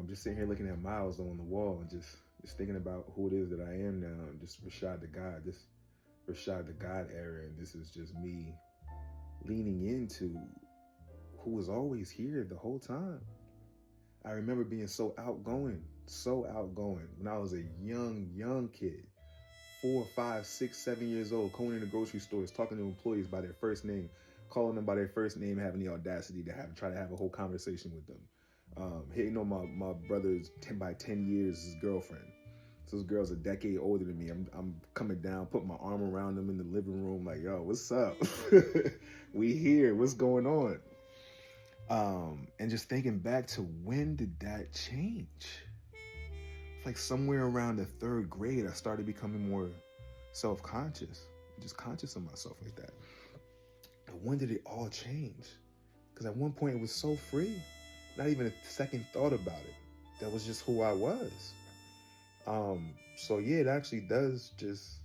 I'm just sitting here looking at Miles on the wall and just thinking about who it is that I am now. And just Rashad the God, this Rashad the God era, and this is just me leaning into who was always here the whole time. I remember being so outgoing when I was a young kid, 4, 5, 6, 7 years old, going into grocery stores, talking to employees by their first name, calling them by their first name, having the audacity to try to have a whole conversation with them. Hitting on my brother's 10 by 10 years his girlfriend. So this girl's a decade older than me. I'm coming down, putting my arm around them in the living room, like, yo, what's up? We here. What's going on? And just thinking back to when did that change? It's like somewhere around the third grade, I started becoming more self-conscious, just conscious of myself like that. But when did it all change? Because at one point it was so free, not even a second thought about it. That was just who I was. So yeah, it actually does just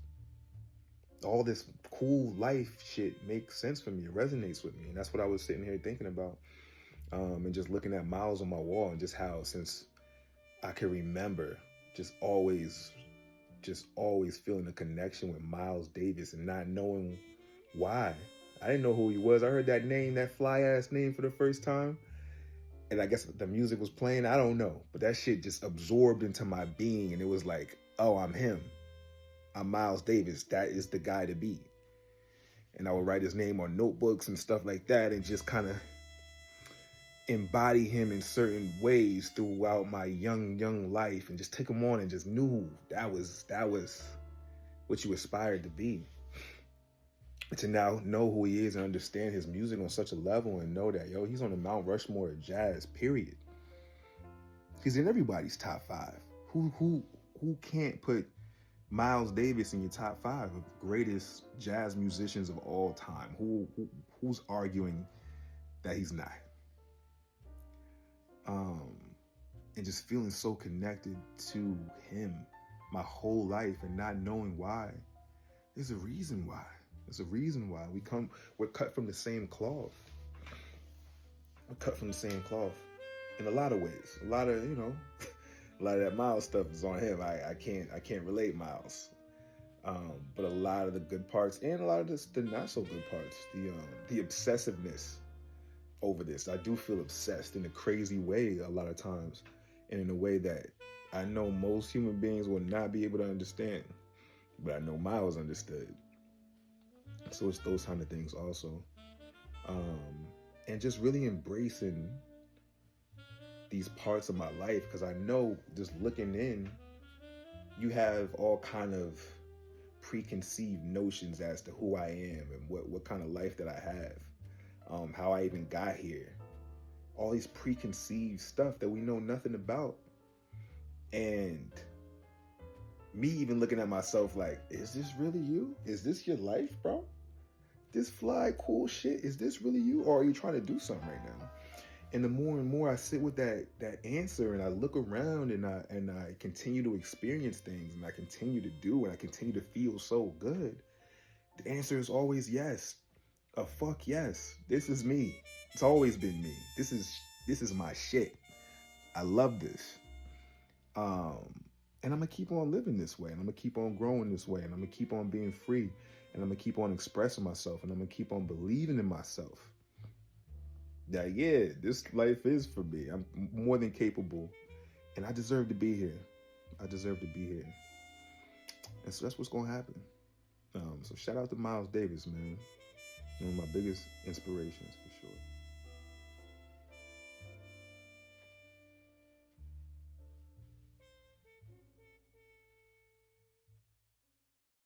all this cool life shit makes sense for me. It resonates with me, and that's what I was sitting here thinking about, and just looking at Miles on my wall, and just how since I can remember, just always feeling a connection with Miles Davis and not knowing why. I didn't know who he was. I heard that name, that fly ass name for the first time. And I guess the music was playing. I don't know. But that shit just absorbed into my being. And it was like, oh, I'm him. I'm Miles Davis. That is the guy to be. And I would write his name on notebooks and stuff like that and just kind of embody him in certain ways throughout my young life and just take him on and just knew that was what you aspired to be. To now know who he is and understand his music on such a level and know that, yo, he's on the Mount Rushmore of jazz, period. He's in everybody's top 5. Who can't put Miles Davis in your top 5 of greatest jazz musicians of all time? Who's arguing that he's not? And just feeling so connected to him my whole life and not knowing why. There's a reason why. There's a reason why we're cut from the same cloth. We're cut from the same cloth in a lot of ways. A lot of that Miles stuff is on him. I can't relate Miles. But a lot of the good parts and a lot of the not so good parts, the obsessiveness over this. I do feel obsessed in a crazy way a lot of times, and in a way that I know most human beings will not be able to understand. But I know Miles understood. So it's those kind of things also. And just really embracing these parts of my life, because I know just looking in, you have all kind of preconceived notions as to who I am and what kind of life that I have, how I even got here. All these preconceived stuff that we know nothing about. And me even looking at myself like, is this really you? Is this your life, bro? This fly cool shit, is this really you? Or are you trying to do something right now? And the more and more I sit with that answer and I look around and I continue to experience things and I continue to do and I continue to feel so good, the answer is always yes. A fuck yes. This is me. It's always been me. This is my shit. I love this. And I'm going to keep on living this way. And I'm going to keep on growing this way. And I'm going to keep on being free. And I'm going to keep on expressing myself. And I'm going to keep on believing in myself. That, yeah, this life is for me. I'm more than capable. And I deserve to be here. I deserve to be here. And so that's what's going to happen. So shout out to Miles Davis, man. One of my biggest inspirations, for sure.